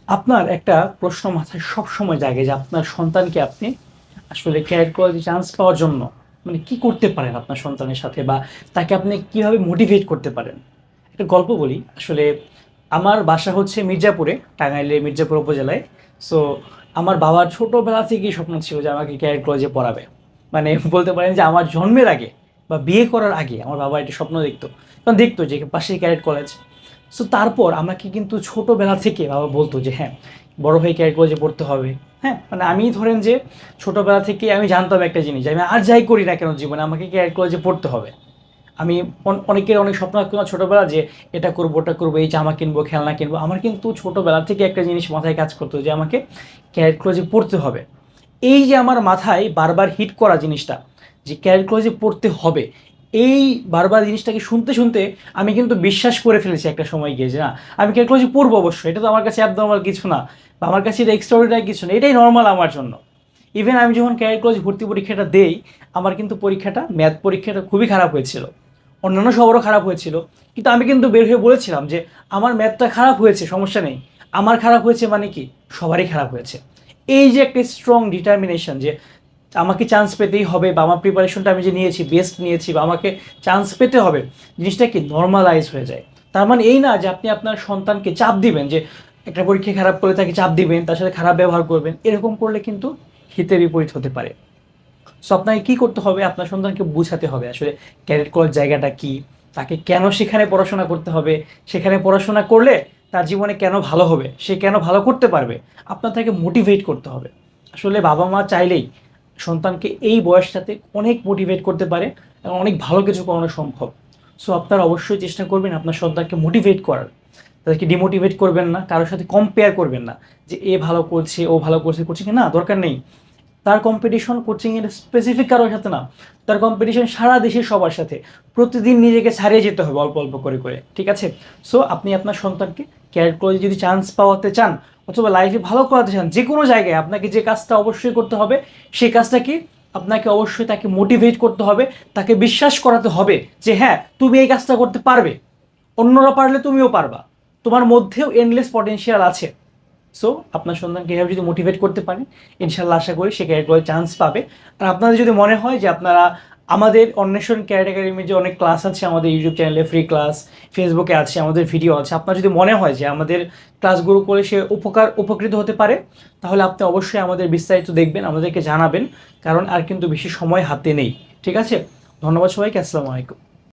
আপনার একটা প্রশ্ন মাথায় সবসময় জাগে যে আপনার সন্তানকে আপনি আসলে ক্যারিয়ার কলেজে চান্স পাওয়ার জন্য মানে কি করতে পারেন আপনার সন্তানের সাথে, বা তাকে আপনি কিভাবে মোটিভেট করতে পারেন। একটা গল্প বলি আসলে। আমার বাসা হচ্ছে মির্জাপুরে, টাঙ্গাইলের মির্জাপুর উপজেলায়। সো আমার বাবার ছোটোবেলা থেকেই স্বপ্ন ছিল যে আমাকে ক্যারিয়ার কলেজে পড়াবে। মানে বলতে পারেন যে আমার জন্মের আগে বা বিয়ে করার আগে আমার বাবা এটা স্বপ্ন দেখতো, কারণ দেখতো যে পাশেই ক্যারেট কলেজ। সো তারপর আমাকে কিন্তু ছোটোবেলা থেকে বাবা বলতো যে হ্যাঁ, বড় হয়ে ক্যারেট কলেজে পড়তে হবে। হ্যাঁ, মানে আমি ধরেন যে ছোটোবেলা থেকে আমি জানতাম একটা জিনিস, যে আমি আর যাই করি না কেন জীবনে আমাকে ক্যারেট কলেজে পড়তে হবে। আমি অনেকের অনেক স্বপ্ন থাকতো না ছোটোবেলা, যে এটা করবো ওটা করবো, এই জামা কিনবো খেলনা কিনবো। আমার কিন্তু ছোটোবেলা থেকে একটা জিনিস মাথায় কাজ করতো যে আমাকে ক্যারেট কলেজে পড়তে হবে। এই যে আমার মাথায় বারবার হিট করা জিনিসটা, যে ক্যারিয়ার কলেজে পড়তে হবে, এই বারবার জিনিসটাকে শুনতে শুনতে আমি কিন্তু বিশ্বাস করে ফেলেছি একটা সময় গিয়ে যে না, আমি ক্যারিয়ার কলেজে পড়বো অবশ্যই, এটা তো আমার কাছে অ্যাবনর্মাল কিছু না, বা আমার কাছে এটা এক্সট্রাঅর্ডিনারি কিছু না, এটাই নর্মাল আমার জন্য। ইভেন আমি যখন ক্যারিয়ার কলেজ ভর্তি পরীক্ষাটা দেই, আমার কিন্তু পরীক্ষাটা ম্যাথ পরীক্ষাটা খুবই খারাপ হয়েছিল। অন্যান্য সবারও খারাপ হয়েছিল, কিন্তু আমি কিন্তু বের হয়ে বলেছিলাম যে আমার ম্যাথটা খারাপ হয়েছে, সমস্যা নেই। আমার খারাপ হয়েছে মানে কি, সবারই খারাপ হয়েছে। এই যে একটা স্ট্রং ডিটারমিনেশন যে আমাকে চান্স পেতেই হবে, বা আমার প্রিপারেশনটা আমি যে নিয়েছি বেস্ট নিয়েছি, বা আমাকে চান্স পেতে হবে, জিনিসটা কি নর্মালাইজ হয়ে যায়। তার মানে এই না যে আপনি আপনার সন্তানকে চাপ দিবেন যে একটা পরীক্ষায় খারাপ করলে তাকে চাপ দিবেন, তার সাথে খারাপ ব্যবহার করবেন, এরকম করলে কিন্তু হিতে বিপরীত হতে পারে। সো আপনাকে কী করতে হবে, আপনার সন্তানকে বোঝাতে হবে আসলে ক্যাডেট কলেজ জায়গাটা কী, তাকে কেন সেখানে পড়াশোনা করতে হবে, সেখানে পড়াশোনা করলে তার জীবনে কেন ভালো হবে, সে কেন ভালো করতে পারবে। আপনার তাকে মোটিভেট করতে হবে। আসলে বাবা মা চাইলেই সন্তানকে এই বয়সটাতে অনেক মোটিভেট করতে পারে এবং অনেক ভালো কিছু করানো সম্ভব। সো আপনারা অবশ্যই চেষ্টা করবেন আপনার সন্তানকে মোটিভেট করার। তাদেরকে ডিমোটিভেট করবেন না, কারোর সাথে কম্পেয়ার করবেন না, যে এ ভালো করছে ও ভালো করছে করছে কি না, দরকার নেই। তার কম্পিটিশন কোচিংয়ের স্পেসিফিক কারোর সাথে না, তার কম্পিটিশন সারা দেশের সবার সাথে। প্রতিদিন নিজেকে ছাড়িয়ে যেতে হবে অল্প অল্প করে করে, ঠিক আছে? সো আপনি আপনার সন্তানকে ক্যারিয়ার কলেজে যদি চান্স পাওয়াতে চান, অথবা লাইফে ভালো করাতে চান, যে কোনো জায়গায় আপনাকে যে কাজটা অবশ্যই করতে হবে, সেই কাজটা কি, আপনাকে অবশ্যই তাকে মোটিভেট করতে হবে, তাকে বিশ্বাস করাতে হবে যে হ্যাঁ তুমি এই কাজটা করতে পারবে, অন্যরা পারলে তুমিও পারবা, তোমার মধ্যেও এন্ডলেস পটেনশিয়াল আছে। সো আপনার সন্তানকে এভাবে যদি মোটিভেট করতে পারেন, ইনশাল্লাহ আশা করি সে ক্যারিয়ার চান্স পাবে। আর আপনাদের যদি মনে হয় যে আপনারা আমাদের অন্বেষণ ক্যারিয়ার একাডেমির যে অনেক ক্লাস আছে আমাদের ইউটিউব চ্যানেলে, ফ্রি ক্লাস, ফেসবুকে আছে, আমাদের ভিডিও আছে, আপনার যদি মনে হয় যে আমাদের ক্লাসগুলো করে সে উপকৃত হতে পারে, তাহলে আপনি অবশ্যই আমাদের বিস্তারিত দেখবেন, আমাদেরকে জানাবেন, কারণ আর কিন্তু বেশি সময় হাতে নেই। ঠিক আছে? ধন্যবাদ সবাইকে, আসসালামু আলাইকুম।